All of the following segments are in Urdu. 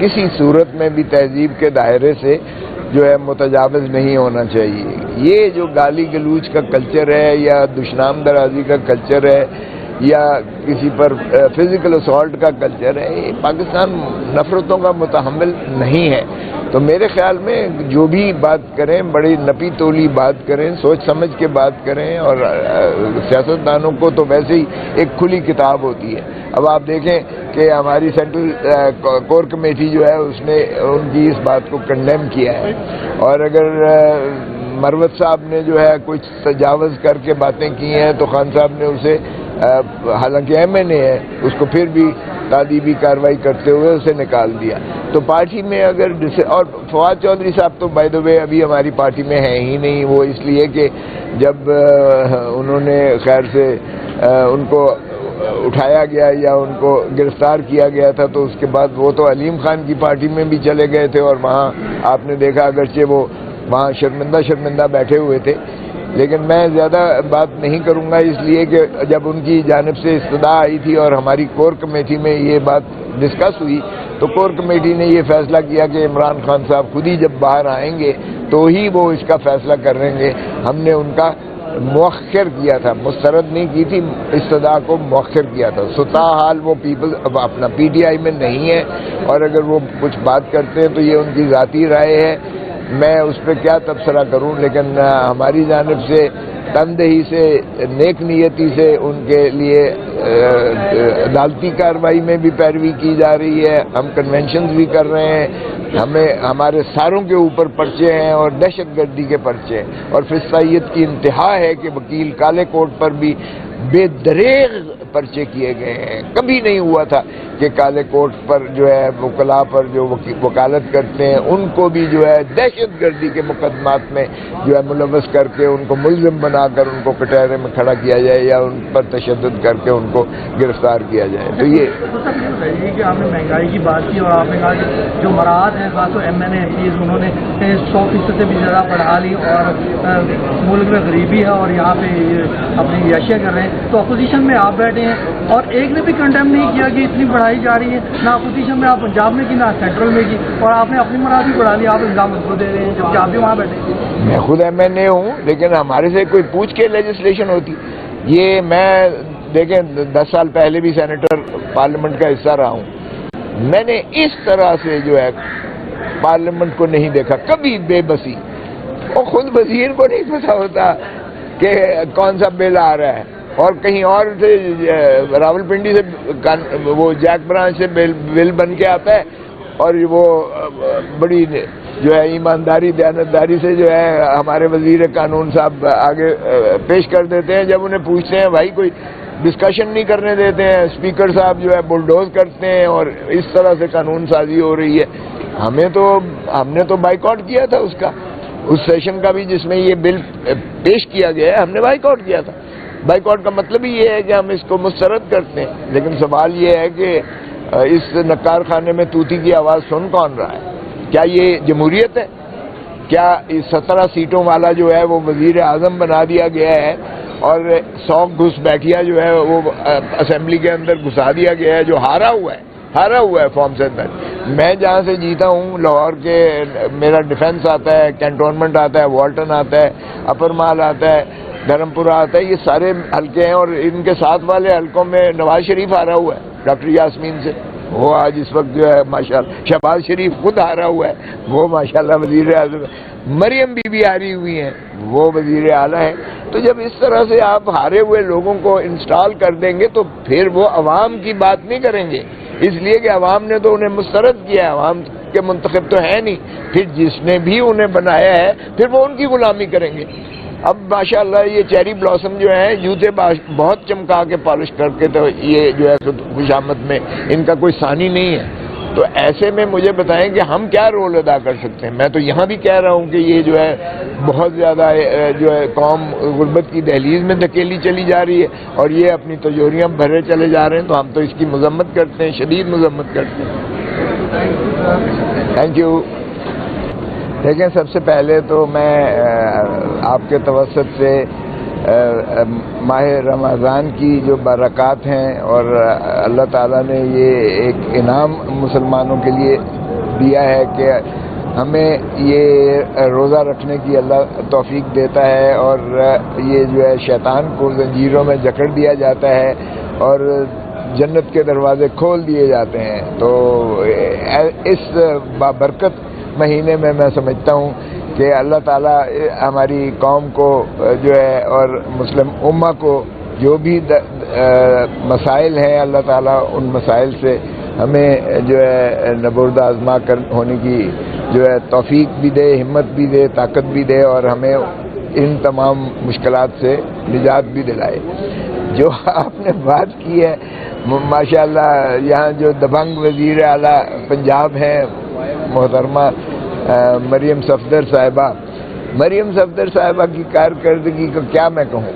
کسی صورت میں بھی تہذیب کے دائرے سے جو ہے متجاوز نہیں ہونا چاہیے. یہ جو گالی گلوچ کا کلچر ہے یا دشنام درازی کا کلچر ہے یا کسی پر فزیکل اسالٹ کا کلچر ہے، یہ پاکستان نفرتوں کا متحمل نہیں ہے. تو میرے خیال میں جو بھی بات کریں بڑی نپی تولی بات کریں، سوچ سمجھ کے بات کریں. اور سیاستدانوں کو تو ویسے ہی ایک کھلی کتاب ہوتی ہے. اب آپ دیکھیں کہ ہماری سینٹرل کور کمیٹی جو ہے اس نے ان کی اس بات کو کنڈیم کیا ہے. اور اگر مروت صاحب نے جو ہے کچھ تجاوز کر کے باتیں کی ہیں تو خان صاحب نے اسے حالانکہ ایم این اے ہے اس کو پھر بھی تادیبی کارروائی کرتے ہوئے اسے نکال دیا. تو پارٹی میں اگر اور فواد چودھری صاحب تو بائی دا وے ابھی ہماری پارٹی میں ہیں ہی نہیں. وہ اس لیے کہ جب انہوں نے خیر سے ان کو اٹھایا گیا یا ان کو گرفتار کیا گیا تھا تو اس کے بعد وہ تو علیم خان کی پارٹی میں بھی چلے گئے تھے اور وہاں آپ نے دیکھا اگرچہ وہ وہاں شرمندہ بیٹھے ہوئے تھے. لیکن میں زیادہ بات نہیں کروں گا اس لیے کہ جب ان کی جانب سے استدعا آئی تھی اور ہماری کور کمیٹی میں یہ بات ڈسکس ہوئی تو کور کمیٹی نے یہ فیصلہ کیا کہ عمران خان صاحب خود ہی جب باہر آئیں گے تو ہی وہ اس کا فیصلہ کریں گے. ہم نے ان کا مؤخر کیا تھا، مسترد نہیں کی تھی، استدعا کو مؤخر کیا تھا. تاحال وہ پیپل اب اپنا پی ٹی آئی میں نہیں ہے اور اگر وہ کچھ بات کرتے ہیں تو یہ ان کی ذاتی رائے ہے، میں اس پہ کیا تبصرہ کروں. لیکن ہماری جانب سے تندہی سے نیک نیتی سے ان کے لیے عدالتی کارروائی میں بھی پیروی کی جا رہی ہے. ہم کنونشنز بھی کر رہے ہیں، ہمارے ساروں کے اوپر پرچے ہیں اور دہشت گردی کے پرچے ہیں. اور فسطائیت کی انتہا ہے کہ وکیل کالے کوٹ پر بھی بے دریغ پرچے کیے گئے ہیں. کبھی نہیں ہوا تھا کہ کالے کوٹ پر جو ہے وکلاء پر جو وکالت کرتے ہیں ان کو بھی جو ہے دہشت گردی کے مقدمات میں جو ہے ملوث کر کے ان کو ملزم بنا کر ان کو کٹہرے میں کھڑا کیا جائے یا ان پر تشدد کر کے ان کو گرفتار کیا جائے. تو یہ کہ آپ نے مہنگائی کی بات کی اور آپ نے کہا کہ جو مراحت ہیں خاص طور ایم این اے انہوں نے 100% سے بھی زیادہ بڑھا لی اور ملک میں غریبی ہے اور یہاں پہ اپنی عیاشیاں کر رہے ہیں. تو اپوزیشن میں آپ بیٹھے ہیں اور ایک نے بھی کنڈیم نہیں کیا کہ اتنی بڑھائی جا رہی ہے، نہ اپوزیشن میں آپ پنجاب میں کی نہ سینٹرل میں کی، اور آپ نے اپنی مراد بھی بڑھا لی. آپ الزام ان کو دے رہے ہیں جبکہ آپ بھی وہاں بیٹھے ہیں. میں خود ایم این اے ہوں لیکن ہمارے سے کوئی پوچھ کے لیجسلیشن ہوتی. یہ میں دیکھیں 10 سال پہلے بھی سینیٹر پارلیمنٹ کا حصہ رہا ہوں. میں نے اس طرح سے جو ہے پارلیمنٹ کو نہیں دیکھا کبھی. بے بسی اور خود وزیر کو نہیں پتا ہوتا کہ کون سا بل آ رہا ہے اور کہیں اور سے راولپنڈی سے وہ جیک برانچ سے بل بن کے آتا ہے اور وہ بڑی جو ہے ایمانداری دیانتداری سے جو ہے ہمارے وزیر قانون صاحب آگے پیش کر دیتے ہیں. جب انہیں پوچھتے ہیں بھائی کوئی ڈسکشن نہیں کرنے دیتے ہیں، اسپیکر صاحب جو ہے بلڈوز کرتے ہیں اور اس طرح سے قانون سازی ہو رہی ہے. ہم نے تو بائیکاٹ کیا تھا اس سیشن کا بھی جس میں یہ بل پیش کیا گیا ہے. ہم نے بائیکاٹ کیا تھا. بائیکاٹ کا مطلب ہی یہ ہے کہ ہم اس کو مسترد کرتے ہیں. لیکن سوال یہ ہے کہ اس نکار خانے میں طوطی کی آواز سن کون رہا ہے؟ کیا یہ جمہوریت ہے؟ کیا اس 17 سیٹوں والا جو ہے وہ وزیر اعظم بنا دیا گیا ہے اور 100 گھس بیٹھیا جو ہے وہ اسمبلی کے اندر گھسا دیا گیا ہے جو ہارا ہوا ہے فارم سے اندر. میں جہاں سے جیتا ہوں لاہور کے میرا ڈیفنس آتا ہے، کینٹونمنٹ آتا ہے، والٹن آتا ہے، اپر مال آتا ہے، دھرمپورہ آتا ہے. یہ سارے حلقے ہیں اور ان کے ساتھ والے حلقوں میں نواز شریف ہارا ہوا ہے ڈاکٹر یاسمین سے. وہ آج اس وقت جو ہے ماشاءاللہ شہباز شریف خود ہارا ہوا ہے، وہ ماشاءاللہ وزیر اعظم. مریم بی بی ہاری ہوئی ہیں، وہ وزیر اعلیٰ ہے. تو جب اس طرح سے آپ ہارے ہوئے لوگوں کو انسٹال کر دیں گے تو پھر وہ عوام کی بات نہیں کریں گے، اس لیے کہ عوام نے تو انہیں مسترد کیا ہے، عوام کے منتخب تو ہے نہیں. پھر جس نے بھی انہیں بنایا ہے پھر وہ ان کی غلامی کریں گے. اب ماشاءاللہ یہ چیری بلاسم جو ہیں جوتے بہت چمکا کے پالش کر کے تو یہ جو ہے خوشامد میں ان کا کوئی ثانی نہیں ہے. تو ایسے میں مجھے بتائیں کہ ہم کیا رول ادا کر سکتے ہیں. میں تو یہاں بھی کہہ رہا ہوں کہ یہ جو ہے بہت زیادہ جو ہے قوم غربت کی دہلیز میں دھکیلی چلی جا رہی ہے اور یہ اپنی تجوریاں بھرے چلے جا رہے ہیں. تو ہم تو اس کی مذمت کرتے ہیں، شدید مذمت کرتے ہیں. Thank you. دیکھیں سب سے پہلے تو میں آپ کے توسط سے ماہ رمضان کی جو برکات ہیں، اور اللہ تعالیٰ نے یہ ایک انعام مسلمانوں کے لیے دیا ہے کہ ہمیں یہ روزہ رکھنے کی اللہ توفیق دیتا ہے، اور یہ جو ہے شیطان کو زنجیروں میں جکڑ دیا جاتا ہے اور جنت کے دروازے کھول دیے جاتے ہیں۔ تو اس بابرکت مہینے میں سمجھتا ہوں کہ اللہ تعالیٰ ہماری قوم کو جو ہے اور مسلم امہ کو جو بھی مسائل ہیں، اللہ تعالیٰ ان مسائل سے ہمیں جو ہے نبرد آزما کر ہونے کی جو ہے توفیق بھی دے، ہمت بھی دے، طاقت بھی دے، اور ہمیں ان تمام مشکلات سے نجات بھی دلائے۔ جو آپ نے بات کی ہے، ماشاءاللہ یہاں جو دبنگ وزیر اعلیٰ پنجاب ہیں محترمہ مریم صفدر صاحبہ کی کارکردگی کو کیا میں کہوں۔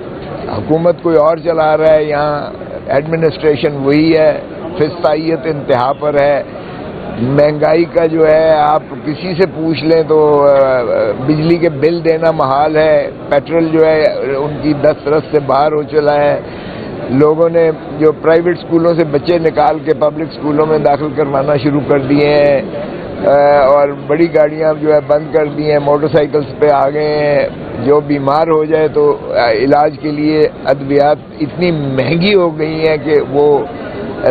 حکومت کوئی اور چلا رہا ہے، یہاں ایڈمنسٹریشن وہی ہے، فسطائیت انتہا پر ہے۔ مہنگائی کا جو ہے آپ کسی سے پوچھ لیں تو بجلی کے بل دینا محال ہے، پیٹرول جو ہے ان کی دسترس سے باہر ہو چلا ہے۔ لوگوں نے جو پرائیویٹ اسکولوں سے بچے نکال کے پبلک اسکولوں میں داخل کروانا شروع کر دیے ہیں، اور بڑی گاڑیاں جو ہے بند کر دی ہیں، موٹر سائیکلز پہ آ گئے ہیں۔ جو بیمار ہو جائے تو علاج کے لیے ادویات اتنی مہنگی ہو گئی ہیں کہ وہ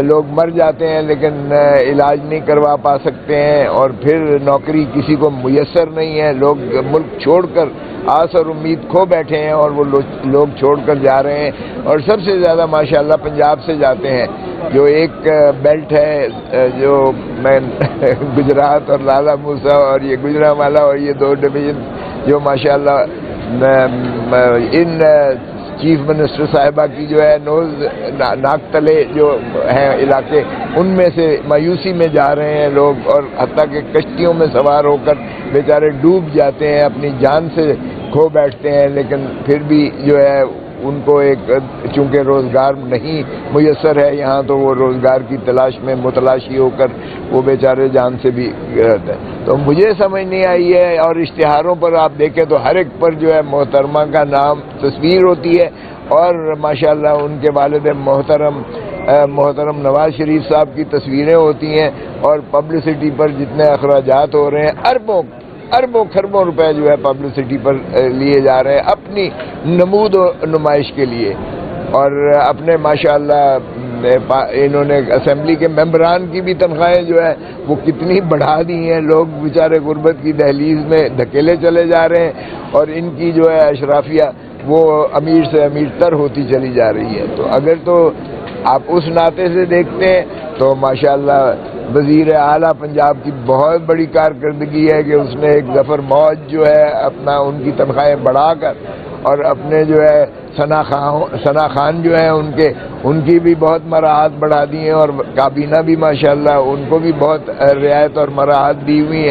لوگ مر جاتے ہیں لیکن علاج نہیں کروا پا سکتے ہیں، اور پھر نوکری کسی کو میسر نہیں ہے۔ لوگ ملک چھوڑ کر آس اور امید کھو بیٹھے ہیں، اور وہ لوگ چھوڑ کر جا رہے ہیں، اور سب سے زیادہ ماشاءاللہ پنجاب سے جاتے ہیں۔ جو ایک بیلٹ ہے جو میں گجرات اور لالا موسا اور یہ گجرانوالہ اور یہ دو ڈویژن جو ماشاءاللہ ان چیف منسٹر صاحبہ کی جو ہے ناک تلے جو ہیں علاقے، ان میں سے مایوسی میں جا رہے ہیں لوگ، اور حتیٰ کہ کشتیوں میں سوار ہو کر بیچارے ڈوب جاتے ہیں، اپنی جان سے کھو بیٹھتے ہیں، لیکن پھر بھی جو ہے ان کو ایک چونکہ روزگار نہیں میسر ہے یہاں، تو وہ روزگار کی تلاش میں متلاشی ہو کر وہ بیچارے جان سے بھی رہتے ہیں۔ تو مجھے سمجھ نہیں آئی ہے، اور اشتہاروں پر آپ دیکھیں تو ہر ایک پر جو ہے محترمہ کا نام تصویر ہوتی ہے، اور ماشاءاللہ ان کے والد محترم نواز شریف صاحب کی تصویریں ہوتی ہیں، اور پبلسٹی پر جتنے اخراجات ہو رہے ہیں، اربوں خربوں روپے جو ہے پبلسٹی پر لیے جا رہے ہیں اپنی نمود و نمائش کے لیے۔ اور اپنے ماشاءاللہ انہوں نے اسمبلی کے ممبران کی بھی تنخواہیں جو ہے وہ کتنی بڑھا دی ہیں، لوگ بیچارے غربت کی دہلیز میں دھکیلے چلے جا رہے ہیں، اور ان کی جو ہے اشرافیہ وہ امیر سے امیر تر ہوتی چلی جا رہی ہے۔ تو اگر تو آپ اس ناطے سے دیکھتے ہیں تو ماشاءاللہ وزیر اعلیٰ پنجاب کی بہت بڑی کارکردگی ہے کہ اس نے ایک ظفر موج جو ہے اپنا ان کی تنخواہیں بڑھا کر، اور اپنے جو ہے ثنا خان جو ہیں ان کی بھی بہت مراعات بڑھا دی ہیں، اور کابینہ بھی ماشاءاللہ ان کو بھی بہت رعایت اور مراعات دی ہوئی ہیں۔